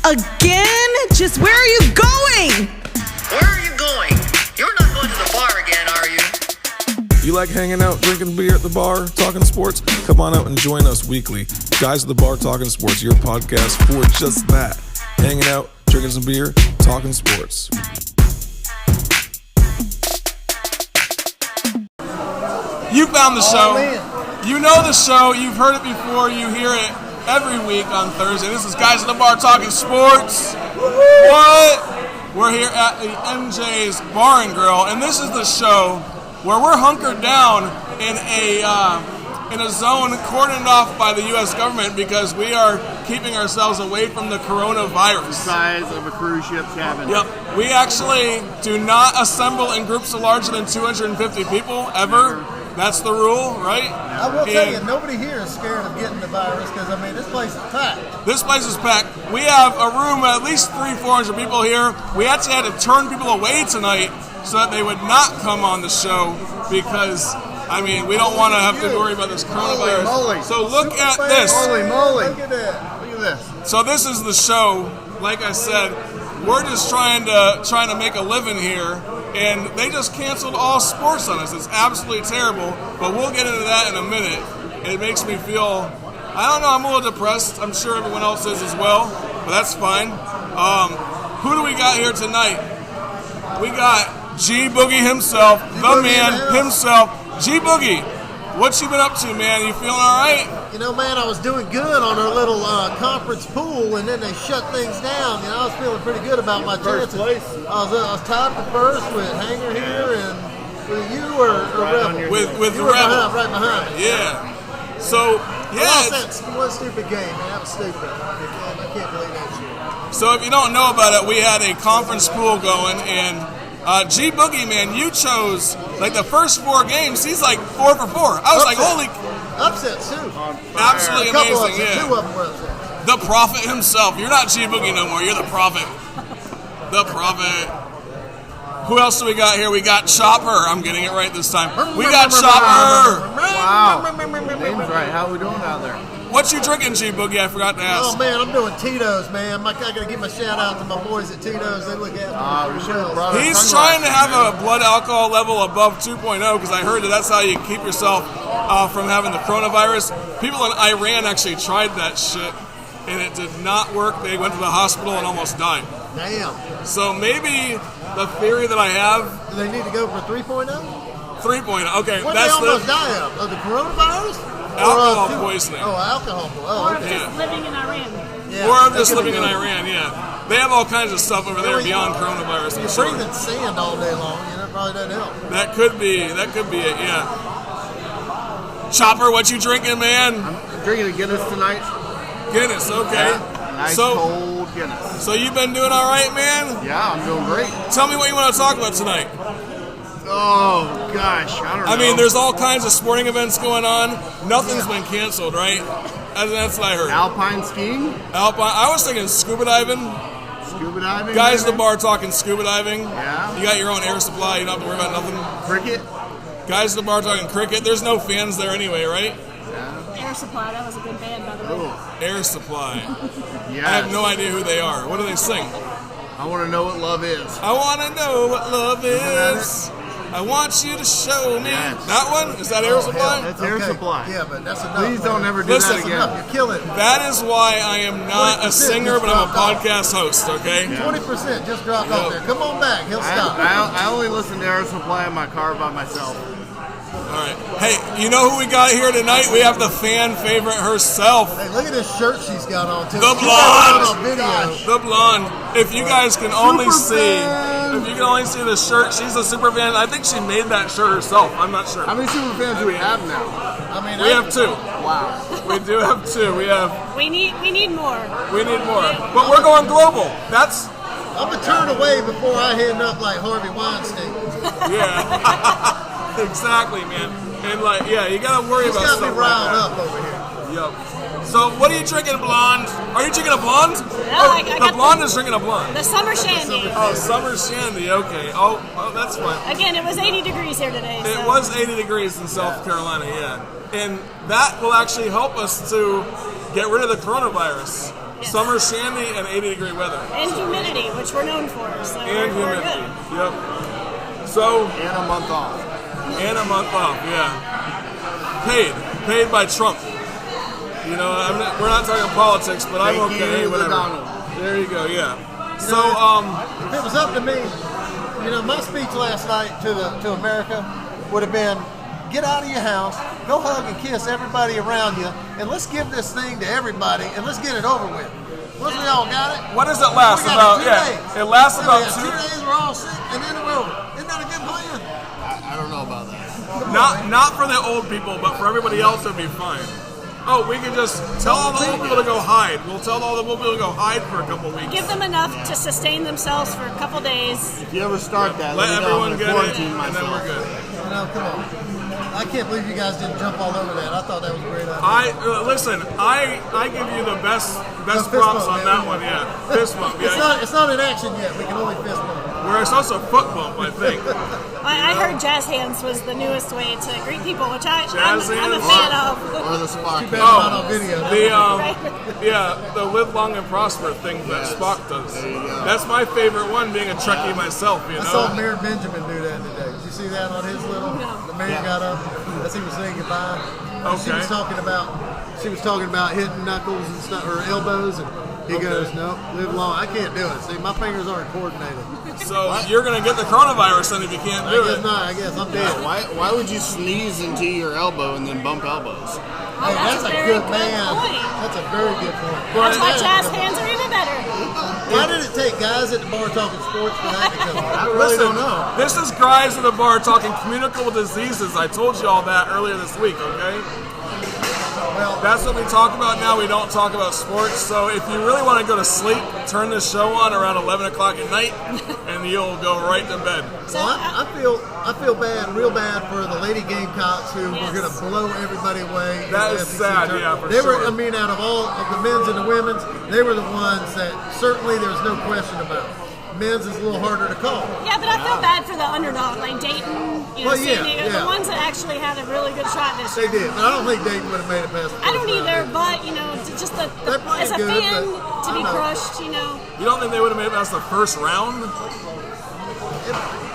Again? Just where are you going? Where are you going? You're not going to the bar again, are you? You like hanging out, drinking beer at the bar, talking sports? Come on out and join us weekly. Guys at the Bar Talking Sports, your podcast for just that. Hanging out, drinking some beer, talking sports. You found the show. You know the show. You've heard it before. You hear it every week on Thursday. This is Guys at the Bar Talking Sports. What? We're here at the MJ's Bar and Grill, and this is the show where we're hunkered down in a zone cordoned off by the U.S. government because we are keeping ourselves away from the coronavirus. The size of a cruise ship cabin. Yep. We actually do not assemble in groups larger than 250 people, ever. That's the rule, right? I will tell you, nobody here is scared of getting the virus because, I mean, this place is packed. This place is packed. We have a room of at least 300-400 people here. We actually had to turn people away tonight so that they would not come on the show because, I mean, we don't want to have to worry about this coronavirus. Holy moly. So look at this. Holy moly. Look at that. Look at this. So this is the show. Like I said, we're just trying to make a living here, and they just canceled all sports on us. It's absolutely terrible, but we'll get into that in a minute. It makes me feel, I don't know, I'm a little depressed. I'm sure everyone else is as well, but that's fine. Who do we got here tonight? We got G Boogie himself, the man himself. G Boogie, what you been up to, man? You feeling all right? You know, man, I was doing good on our little conference pool, and then they shut things down. You know, I was feeling pretty good about my chances. Place. I was tied for first with Hanger here, and with you or Rebel. With you the were Rebel. right behind me. Yeah. So, I lost that one stupid game, man. That was stupid. I can't believe that shit. So if you don't know about it, we had a conference pool going, and G Boogie, man, you chose like the first 4 games. He's like 4 for 4. I was like, holy, upsets too. absolutely A couple amazing. upsets, Yeah, 2 of them were upsets. the Prophet himself. You're not G Boogie no more. You're the Prophet. The Prophet. Who else do we got here? We got Chopper. I'm getting it right this time. We got Chopper. Wow. Name's right. How we doing out there? What you drinking, G Boogie? I forgot to ask. Oh man, I'm doing Tito's, man. I gotta give my shout out to my boys at Tito's. They look at me. We should have brought He's trying to have a blood alcohol level above 2.0 because I heard that's how you keep yourself from having the coronavirus. People in Iran actually tried that shit and it did not work. They went to the hospital and almost died. Damn. So maybe the theory that I have, Do they need to go for 3.0? 3.0. Okay, What did that's they almost the die of? Of the coronavirus? alcohol Or, poisoning. Oh, alcohol. Oh, Or okay. just living in Iran. Yeah, Or that just could be living in good. Iran, yeah. They have all kinds of stuff over there Well, beyond coronavirus. I'm You're sure. breathing sand all day long. You know, it probably doesn't help. That could be it, yeah. Chopper, what you drinking, man? I'm drinking a Guinness tonight. Guinness, okay. Nice cold Guinness. So you've been doing all right, man? Yeah, I'm doing great. Tell me what you want to talk about tonight. Oh, gosh. I don't know. I mean, there's all kinds of sporting events going on. Nothing's been canceled, right? That's what I heard. Alpine skiing? Alpine. I was thinking scuba diving. Scuba diving? Guys at the maybe? bar talking scuba diving. Yeah. You got your own air supply. You don't have to worry about nothing. Cricket? Guys at the bar talking cricket. There's no fans there anyway, right? Air Supply, that was a good band, by the way. Oh, Air Supply. yes. I have no idea who they are. What do they sing? I want to know what love is. I want to know what love that is. I want you to show me. Yes. That one? Is that Air Supply? That's Air Supply. Yeah, but that's enough. Please don't ever do Listen, that That's again. enough. You're killing it. That is why I am not a 20% singer, but I'm a just dropped off. podcast host, okay? 20% just dropped off there. Come on back. He'll stop. I only listen to Air Supply in my car by myself. All right. Hey, you know who we got here tonight? We have the fan favorite herself, Hey, look at this shirt she's got on, too. The She got it blonde. on video. the blonde. If you guys can only fan. if you can only see the shirt, she's a super fan. I think she made that shirt herself. I'm not sure. How many super fans do we have now? I mean, We have 2. Wow. We do have 2. We We need more. need more, but we're going global. That's I'm going to turn away before I end up like Harvey Weinstein. yeah. Exactly, man. And like, yeah, you gotta worry He's about got stuff me riled like up over here. that. Yep. So, what are you drinking, blonde? Are you drinking a blonde? I the got blonde is drinking a blonde. The summer shandy. Oh, summer shandy. Okay. Oh, that's fine. Again, it was 80 degrees here today. It so. was 80 degrees in South Carolina, yeah. And that will actually help us to get rid of the coronavirus. Yes. Summer shandy and 80-degree weather. And humidity, which we're known for. So And we're humidity. good. Yep. So, And a month off. and a month off, yeah. Paid by Trump. You know, we're not talking politics, but I'm Thank okay. you, Whatever. Donald. There you go. Yeah. So, If it was up to me, my speech last night to America would have been, get out of your house, go hug and kiss everybody around you, and let's give this thing to everybody, and let's get it over with. Once we all got it. what does it last? We got About 2 yeah. days. It lasts Yeah, about we got 2 days. We're all sick, and then we're over. Isn't that a good plan? I don't know about that. Not for the old people, but for everybody else, it'd be fine. Oh, we can just tell all the old people to go hide. We'll tell all the old people to go hide for a couple weeks. Give them enough to sustain themselves for a couple days. If you ever start that, Let me know. everyone I'm get gonna it, quarantine and then we're myself. good. Come on. I can't believe you guys didn't jump all over that. I thought that was a great idea. Listen. I give you the best fist props bump, on man. that one. Yeah, fist bump. Yeah, It's not in action yet. We can only fist bump. where it's also foot bump. I think. I heard jazz hands was the newest way to greet people, which I'm a Jazz fan hands? of. Or the Spock. Too bad it's not on video. The live long and prosper thing that Yes. Spock does. There you go. That's my favorite one, being a Trekkie myself. You I saw know. Mayor Benjamin do that today. Did you see that on his little? The mayor got up as he was saying goodbye. She Okay. was talking about hitting knuckles and stuff, or elbows, and he goes, "No, live long. I can't do it. See, my fingers aren't coordinated. So you're gonna get the coronavirus then if you can't I do guess it. not. I guess I'm Yeah, dead. why would you sneeze into your elbow and then bump elbows? Hey, that's a very good man. point. That's a very good point. That's why jazz hands are even better. Why did it take guys at the bar talking sports for that to come I out? really Listen, don't know. this is guys at the bar talking communicable diseases. I told you all that earlier this week, okay? Well, That's what we talk about now. We don't talk about sports. So if you really want to go to sleep, turn this show on around 11 o'clock at night, and you'll go right to bed. So I feel bad, real bad for the Lady Gamecocks who were going to blow everybody away. in That the is SEC sad, tournament. yeah, for They were, sure. I mean, out of all of the men's and the women's, they were the ones that certainly there's no question about. Men's is a little harder to call. yeah, but I feel bad for the underdog, like Dayton, Well, San yeah, Diego, yeah. the ones that actually had a really good shot this They year. did, but I don't think Dayton would have made it past the I don't first round. either, but just They're playing as a good, fan but to I be know. crushed, You don't think they would have made it past the first round?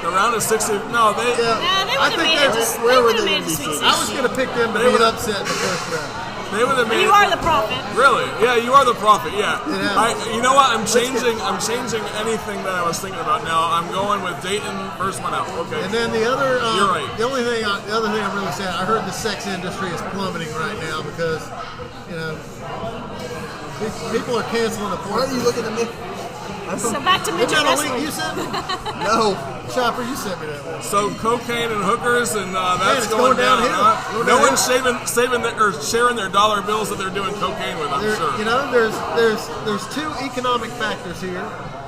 The round of 60? No, they. Yeah. Nah, they I would have think made they- it. Just, where they would would have they made it be to Sweet seated? I was going to pick them to They be would- upset in the first round. They would have made You it. are the prophet. Really? Yeah, you are the prophet. Yeah. Yeah. You know what? I'm changing anything that I was thinking about now. I'm going with Dayton first one out. Okay. And then the other, You're right. the other thing I'm really sad, I heard the sex industry is plummeting right now because, people are canceling the Why are you looking at me? So back to Isn't midget that a link wrestling. you sent me? No. Chopper, you sent me that one. So cocaine and hookers, and that's it's going going down. downhill. Huh? Going No downhill. one's sharing their dollar bills that they're doing cocaine with. I'm sure. There's two economic factors here,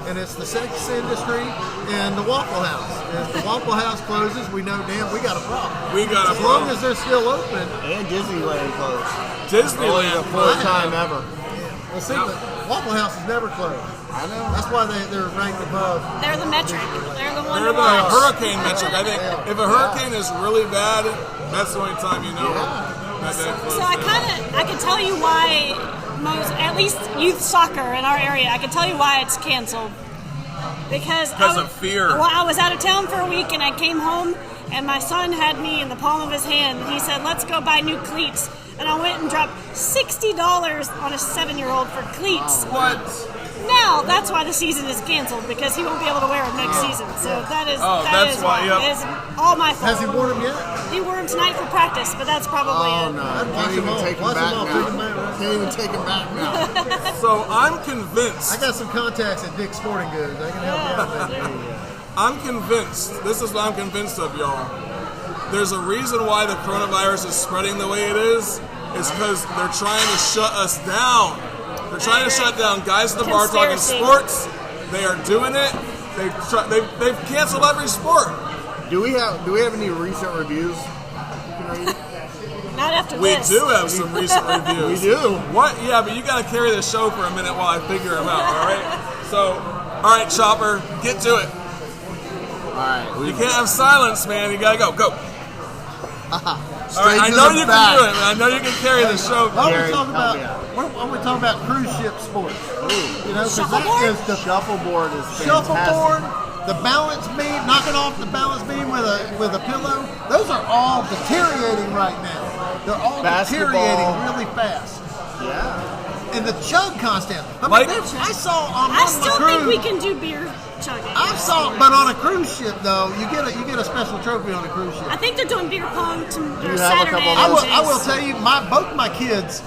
and it's the sex industry and the Waffle House. And if the Waffle House closes, we know damn we got a problem. We got a As long problem. as they're still open, And Disneyland closed. Only the Disneyland. first time ever. we'll see. But Waffle House is never closed. I know. That's why they're ranked above. They're the metric. They're the one They're to the watch. hurricane metric. I think if a hurricane is really bad, that's the only time you know that they close So I down. I can tell you why at least youth soccer in our area, I can tell you why it's canceled. Because of fear. Well, I was out of town for a week and I came home and my son had me in the palm of his hand. He said, "Let's go buy new cleats." And I went and dropped $60 on a 7-year-old for cleats. What? Now that's why the season is canceled because he won't be able to wear them next season. So that's why, yep. It's all my fault. Has he worn them yet? He wore them tonight for practice, but that's probably Oh it. no. I'd watch Can't even them all. take him Watch them back all. Take them back, now. right? Can't even take him back now. So I'm convinced. I got some contacts at Dick's Sporting Goods. I can help you out with that. I'm convinced. This is what I'm convinced of, y'all. There's a reason why the coronavirus is spreading the way it is. It's because they're trying to shut us down. They're trying to shut down guys at the bar talking Conspiracy. sports. They are doing it. They've canceled every sport. Do we have any recent reviews? You can read? Not after We this. do have some recent reviews. We do. What? Yeah, but you got to carry the show for a minute while I figure them out. All right. So, all right, Chopper, get to it. All right. You can't have silence, man. You gotta go. Go. All right, I know you can do it, man. I know you can carry the show. Why Gary, don't we talk about cruise ship sports? You know, 'cause that is the Shuffleboard is fantastic. shuffleboard, the balance beam, knocking off the balance beam with a pillow. Those are all deteriorating right now. They're all Basketball. deteriorating really fast. Yeah. And the chug contest. I mean, Like- I saw on I one still of my think we cruise. can do beer chugging. But on a cruise ship though, you get a special trophy on a cruise ship. I think they're doing beer pong you have a Saturday. couple of I and will tell you, both my kids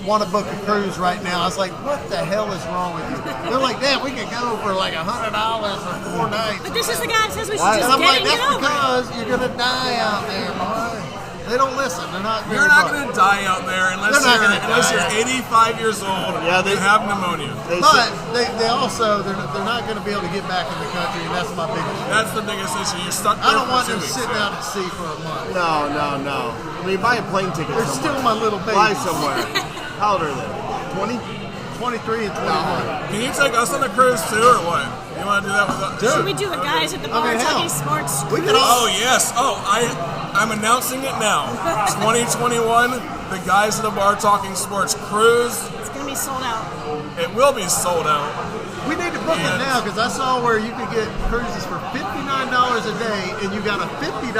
want to book a cruise right now. I was like, what the hell is wrong with you? They're like, Dad, we could go for like $100 for 4 nights. But this is the guy that says we should Why? And just I'm get like, it that's and get over it. because you're gonna die out there, boy. They don't listen. They're not. Very You're not bright. going to die out there unless They're not you're gonna die. 85 years old Yeah, they- and have pneumonia. But they also they're not going to be able to get back in the country, and that's my biggest. That's the biggest issue. You're stuck there I don't for want 2 them weeks. sitting out at sea for a month. No. I mean, buy a plane ticket They're somewhere. still my little Fly babies. somewhere. How old are they? 20? 23 and 21. Can you take us on a cruise too, or what? You want to do that with us? Should we do the guys at the bar mean, hell, talking sports? we could all- Oh yes. Oh, I'm announcing it now. 2021, the guys at the bar talking sports cruise. It's gonna be sold out. It will be sold out. We need to book it now because I saw where you could get cruises for $59 a day, and you got a $50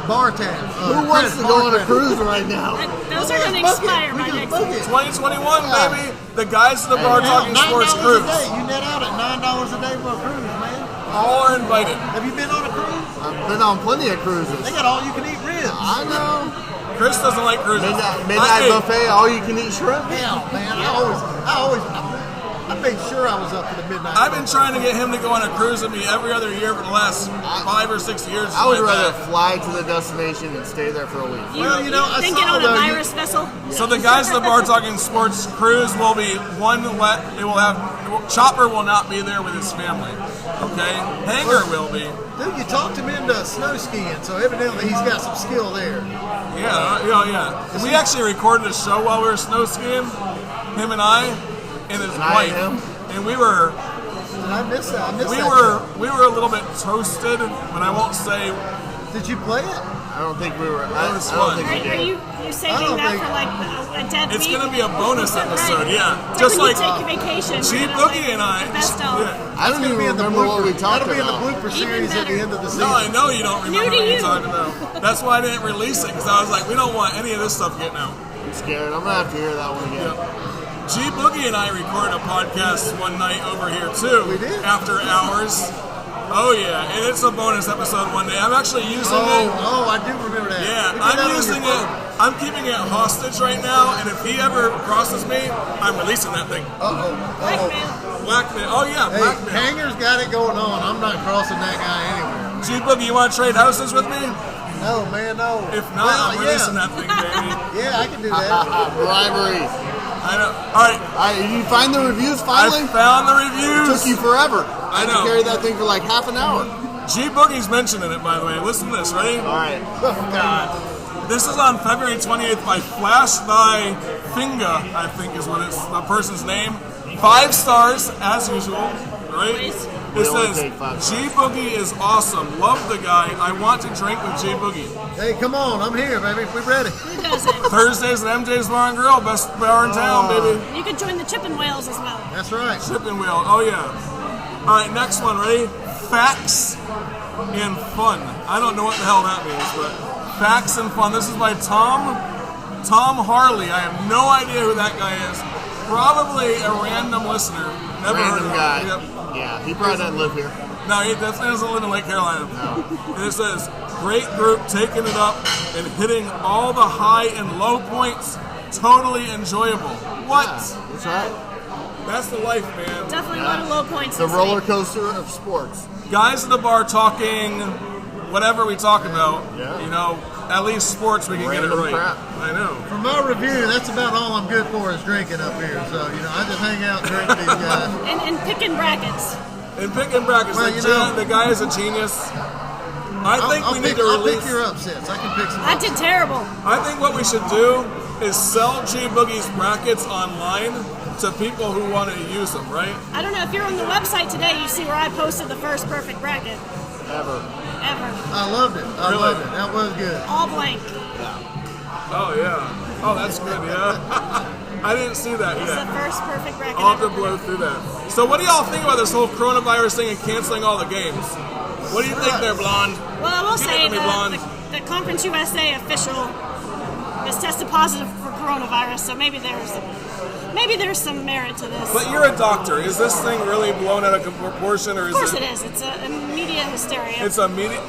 bar tab. Who wants to go on a cruise right now? Those are gonna expire by next week. 2021, baby. The guys at the bar talking sports $9 cruise. a day. You net out at $9 a day for a cruise, man. All are invited. Have you been on a cruise? I've been on plenty of cruises. They got all you can eat ribs. I know. Chris doesn't like cruises. Midnight Hey, buffet, all you can eat shrimp. Hell, man, I made sure I was up for the midnight. I've been trying to get him to go on a cruise with me every other year for the last 5 or 6 years. I would Like rather that. fly to the destination and stay there for a week. Well, you know, I Then saw get on though, a you- virus vessel. So the guys at the bar talking sports cruise will be it will have Chopper will not be there with his family. Okay, Hanger will be. Dude, you talked him into snow skiing, so evidently he's got some skill there. Yeah. We actually recorded a show while we were snow skiing, him and I, and his And I wife, and him? and we were And I missed that. we were a little bit toasted, but I won't say. Did you play it? I don't think we were. That was I don't fun. think Are, we are did. you I saving don't that think- for like a dead It's week? gonna be a bonus episode, Right. yeah. It's Just like like when you take vacation. G you're gonna, Boogie like, and I. the best of. Yeah. I don't even remember what we talked That'll be in the about. blooper series at the better. end of the No, I season. know you don't remember New to what you're you. talking about. That's why I didn't release it, because I was like, we don't want any of this stuff getting out. I'm scared. I'm gonna have to hear that one again. G Boogie and I recorded a podcast one night over here too. We did? After hours. Oh yeah, and it's a bonus episode one day. I'm actually using it. Oh, I do remember that. Yeah, We did that I'm on using your it. I'm keeping it hostage right now, and if he ever crosses me, I'm releasing that thing. phone. Blackmail. Blackmail. Oh yeah, Hey, blackmail. Hanger's got it going on. I'm not crossing that guy anywhere. G Boogie, you want to trade houses with me? No, man, no. If not, Well, I'm releasing that thing, baby. Yeah, I can do that. Bribery. I know. All right, All right, did you find the reviews finally? I found the It reviews. took you forever. I had know. to carry that thing for like half an hour. G Boogie's mentioning it, by the way. Listen to this. Ready? All right. Oh, God. This is on February 28th by Flash Thy Finga, I think is what it's the person's name. 5 stars as usual, right? Always. It We always says take 5 stars. G Boogie is awesome. Love the guy. I want to drink with G Boogie. Hey, come on. I'm here, baby. We're ready. Who doesn't? Thursdays at MJ's Bar and Grill, best bar in town, baby. You could join the Chipping Whales as well. That's right. Shipping wheel. Oh yeah. All right, next one. Ready? Facts and fun. I don't know what the hell that means, but facts and fun. This is by Tom Harley. I have no idea who that guy is. Probably a random listener. Never heard Random of guy. him. Yep. Yeah, he probably doesn't live here. No, he definitely doesn't live in Lake Carolina. And it says, great group taking it up and hitting all the high and low points. Totally enjoyable. What? Yeah, that's right. That's the life, man. Definitely a lot of low points. The this roller week. coaster of sports. Guys at the bar talking whatever we talk about. Yeah. You know, at least sports we can Random get it right. crap. I know. For my review, that's about all I'm good for is drinking up here. So, you know, I just hang out and drink with these guys. And picking brackets. And picking brackets, Well, you know- the guy is a genius. I think we need to I'll release. pick your upsets. I can pick some I did terrible. I think what we should do is sell G Boogie's brackets online to people who want to use them, right? I don't know if you're on the website today. You see where I posted the first perfect bracket. Ever. I loved it. I Really? loved it. That was good. All blank. Oh, yeah. Oh, that's good, yeah. I didn't see that It's the yet. first perfect record. I'll have to ever. blow through that. So what do y'all think about this whole coronavirus thing and canceling all the games? What do you think there, Blonde? Well, I will Give it say to me, Blonde. the Conference USA official has tested positive for coronavirus, so maybe there's some merit to this. But you're a doctor. Is this thing really blown out of proportion, or is Of course it is. It's a media hysteria. It's a media.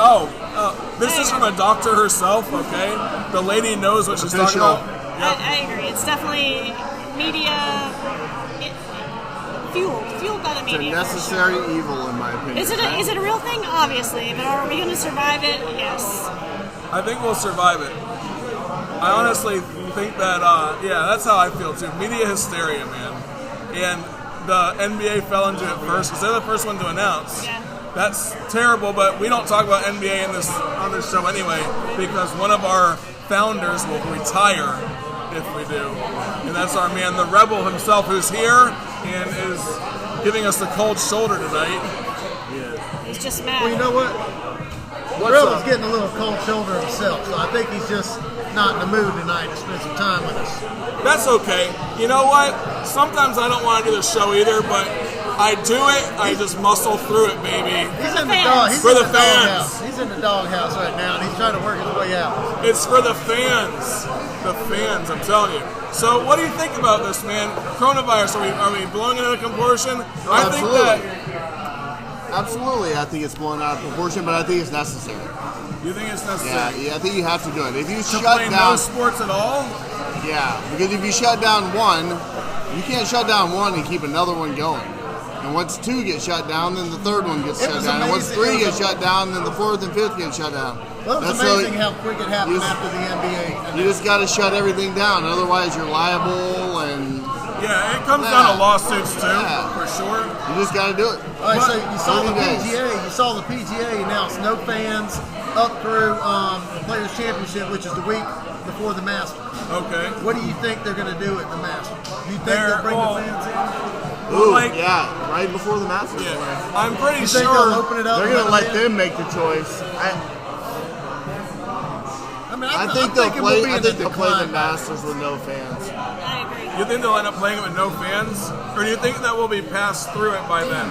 This is from a doctor herself. Okay, the lady knows what she's talking Official. about. Yep. I agree. It's definitely media fueled by the It's a media. for necessary sure. evil, in my opinion. Is it a real thing? Obviously, but are we going to survive it? Yes. I think we'll survive it. I honestly think that, that's how I feel too. Media hysteria, man. And the NBA fell into it first because they're the first one to announce. Yeah. That's terrible, but we don't talk about NBA on this show anyway because one of our founders will retire if we do. And that's our man, the Rebel himself, who's here and is giving us the cold shoulder tonight. He's just mad. Well, you know what? Rebel's getting a little cold shoulder himself, so I think he's just not in the mood tonight to spend some time with us. That's okay. You know what? Sometimes I don't want to do the show either, but I do it. I just muscle through it, baby. He's in the fans. dog. He's For in the the fans. doghouse. He's in the doghouse right now, and he's trying to work his way out. It's for the fans. The fans, I'm telling you. So what do you think about this, man? Coronavirus, are we blowing it out of proportion? I think that... Absolutely, I think it's blown out of proportion, but I think it's necessary. You think it's necessary? Yeah, I think you have to do it. If you To shut play down, no sports at all? yeah, because if you shut down one, you can't shut down one and keep another one going. And once two get shut down, then the third one gets It shut was down. And once amazing. three It gets was shut down, then the fourth and fifth get shut down. Well, it was That's amazing how quick it happened you just- after the NBA. You just got to shut everything down, otherwise you're liable, and Yeah, it comes down to lawsuits too, Yeah. for sure. you just got to do it. All right, so you saw the 30 days. PGA. You saw the PGA announce no fans up through the Players Championship, which is the week before the Masters. Okay. What do you think they're going to do at the Masters? Do you think They're- they'll bring well, the fans in? Ooh, like- yeah, right before the Masters. Yeah, I'm pretty You think they'll sure. open it up? They're and going to let fans? them make the choice. I mean, I I'm think they'll thinking we'll play. be I in think the they'll play the decline. Masters with no fans. I agree. You think they'll end up playing it with no fans, or do you think that we'll be passed through it by then?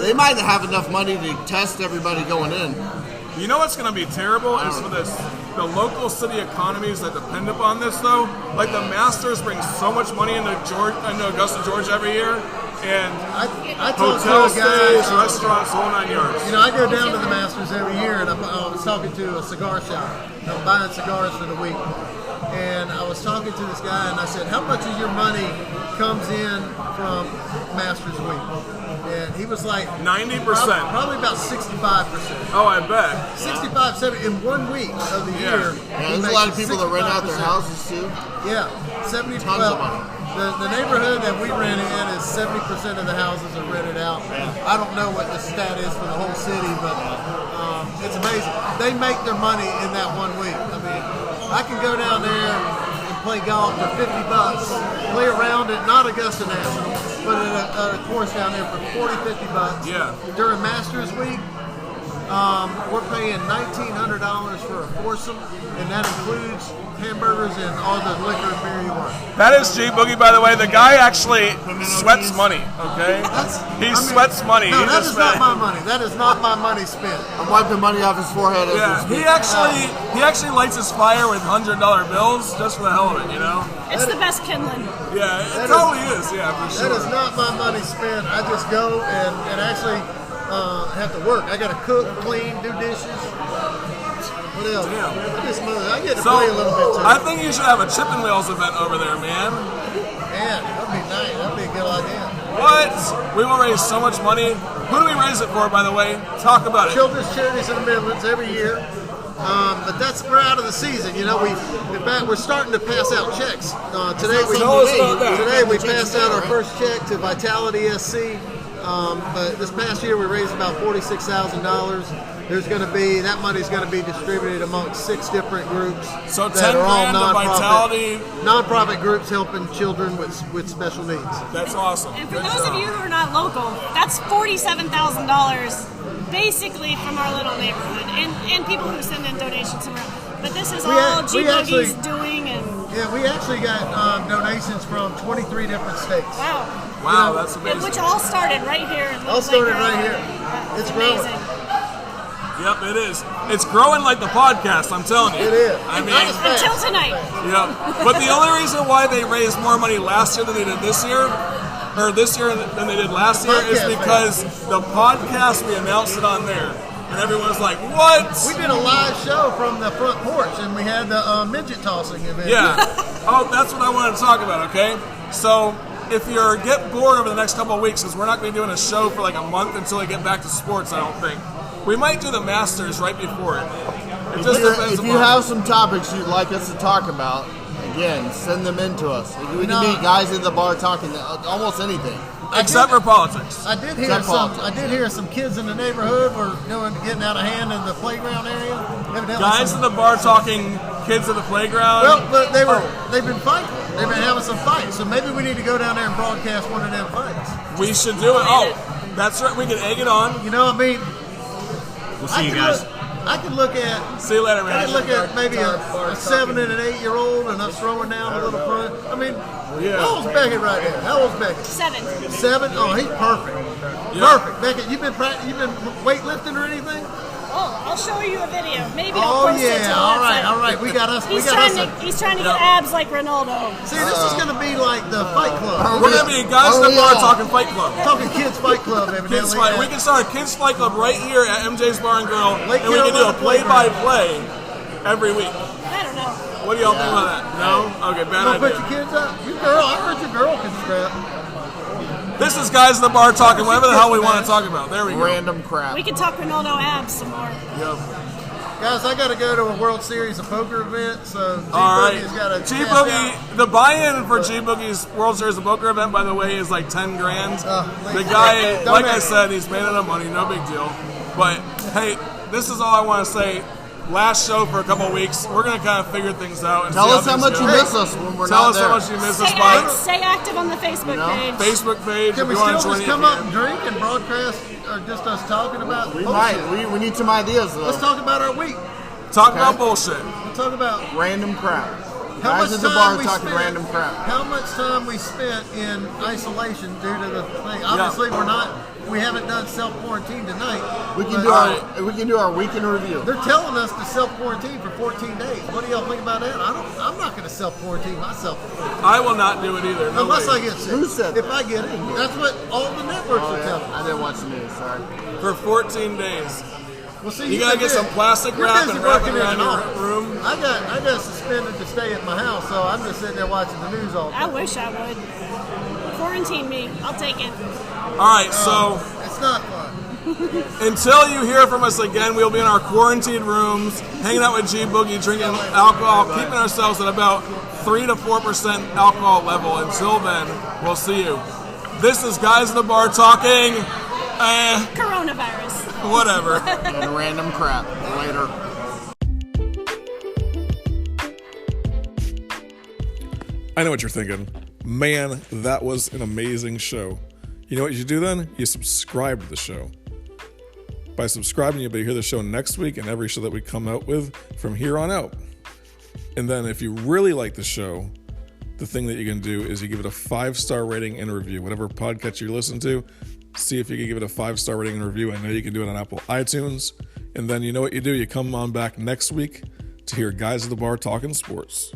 They might have enough money to test everybody going in. You know what's going to be terrible is for the local city economies that depend upon this, though. Like the Masters bring so much money into Augusta, Georgia every year, and I talked hotel to a guy. stays, restaurants, whole 9 yards. You know, I go down to the Masters every year, and I was talking to a cigar shop. I'm buying cigars for the week. And I was talking to this guy, and I said, how much of your money comes in from Masters Week? And he was like, 90%. Probably about 65%. Oh, I bet. 65, 70 in 1 week of the year. Yeah, there's a lot of people that rent out their houses too. Yeah, 70. Tons well, of money. The neighborhood that we rent in is 70% of the houses are rented out. I don't know what the stat is for the whole city, but it's amazing. They make their money in that 1 week. I mean, I can go down there and play golf for $50, play around at not Augusta National, but at a course down there for $40, $50. Yeah. During Masters Week, we're paying $1,900 for a foursome, and that includes hamburgers and all the liquor and beer you want. That is G Boogie, by the way. The guy actually sweats money. Okay, he sweats money. No, He that just is not my money. That is not my money spent. I'm wiping money off his forehead. As Yeah, we he speak. actually lights his fire with $100 bills just for the hell of it, you know. It's the best kindling. Yeah, it That totally is. Yeah, for sure. That is not my money spent. I just go and actually have to work. I got to cook, clean, do dishes. What else? I get to So, play a little bit too. I think you should have a Chipping Wheels event over there, man. Man, that'd be nice. That'd be a good idea. What? We will raise so much money. Who do we raise it for, by the way? Talk about it. Children's charities in the Midlands every year. But we're out of the season. You know, we're starting to pass out checks. Today Tell us about that. Today we passed out our first check to Vitality SC. But this past year we raised about $46,000. There's going to be that money's going to be distributed amongst 6 different groups. So that 10 are all grand to Vitality. nonprofit groups helping children with special needs. That's awesome. And for Good those of job. you who are not local, that's $47,000 basically from our little neighborhood, and people who send in donations from around. But this is We all we G-Boogie's actually- doing, and Yeah, we actually got donations from 23 different states. wow. Wow, that's amazing. Which all started right here. In All Lake started Grove. right here. It's amazing. Yep, it is. It's growing like the podcast, I'm telling you. It is. I mean, Not as fast. Until tonight. yeah. But the only reason why they raised more money last year than they did this year, or this year than they did last year, is Podcast, because the podcast, we announced it on there. And everyone's like, what? We did a live show from the front porch, and we had the midget tossing event. Yeah. Oh, that's what I wanted to talk about, okay? So, if you get bored over the next couple of weeks, because we're not going to be doing a show for like a month until we get back to sports, I don't think. We might do the Masters right before it. It just depends If you upon- have some topics you'd like us to talk about, again, send them in to us. We can be guys at the bar talking almost anything. Except for politics. I did hear Except some. politics. I did hear some kids in the neighborhood were getting out of hand in the playground area. Evidently Guys some- in the bar talking kids at the playground. Well, but they've been fighting. They've been having some fights. So maybe we need to go down there and broadcast one of them fights. We should do it. Oh, that's right. We can egg it on. You know what I mean? We'll see you guys. I could look at. See you later, I man. could look at maybe a 7 and an 8-year-old and us throwing down a little fun. I mean, Yeah. how old's Beckett right now? How old's Beckett? 7. 7? Oh, he's perfect. Yeah. Perfect. Beckett, you've been weightlifting or anything? Oh, I'll show you a video. Maybe Oh I'll post it to yeah. the All right. website. All right. We got us. He's we got trying us. to he's trying to get abs like Ronaldo. See, this is gonna be like the Fight Club. We're going to be guys in the bar talking Fight Club. Talking Kids Fight Club, Kids evidently. fight. We can start a kids fight club right here at MJ's Bar and Grill, Lake and we can do a Carolina Playground. play-by-play every week. I don't know. What do y'all think about that? No? Okay, bad Don't put your idea. kids up. You girl, I heard your girl can scrap. This is guys in the bar talking whatever the hell we want to talk about. There we go. Random crap. We can talk Ronaldo abs some more. Yep. Guys, I got to go to a World Series of Poker event, so All right. G-Boogie's got to G Boogie, the buy-in for G Boogie's World Series of Poker event, by the way, is like 10 grand. The guy, like I said, he's made enough money, no big deal. But hey, this is all I want to say. Last show for a couple of weeks. We're gonna kind of figure things out. And Tell see us how things much go. you miss us when we're Tell not us there. how much you miss us Stay, by stay active on the Facebook page. Facebook page. Can If we you want still to just join come it, up you and can. drink and broadcast, or just us talking about We bullshit? might. We need some ideas though. Let's talk about our week. Talk about bullshit. Let's talk about Random crap. how Guys much at the time bar we talking spent. random crap. How much time we spent in isolation due to the thing. Obviously, we haven't done self-quarantine tonight. We can but do our weekend review. They're telling us to self-quarantine for 14 days. What do y'all think about that? I'm not going to self-quarantine myself I will not do it either. No unless way. I get sick. Who said If that? I get it, that's what all the networks Oh, are telling yeah. us. I didn't watch the news. Sorry. For 14 days. Well, see, You you've gotta been get some busy. plastic You're wrap busy and wrap it working in around an your office. room. I got suspended to stay at my house, so I'm just sitting there watching the news all I day. wish I would. Quarantine me. I'll take it. All right, so It's not fun. until you hear from us again, we'll be in our quarantined rooms, hanging out with G Boogie, drinking alcohol, keeping ourselves at about 3 to 4% alcohol level. Until then, we'll see you. This is Guys in the Bar talking, Coronavirus. whatever. And random crap. Later. I know what you're thinking. Man, that was an amazing show. You know what you should do then? You subscribe to the show. By subscribing, you'll be able to hear the show next week and every show that we come out with from here on out. And then if you really like the show, the thing that you can do is you give it a 5-star rating and review. Whatever podcast you listen to, see if you can give it a 5-star rating and review. I know you can do it on Apple iTunes. And then you know what you do? You come on back next week to hear Guys at the Bar talking sports.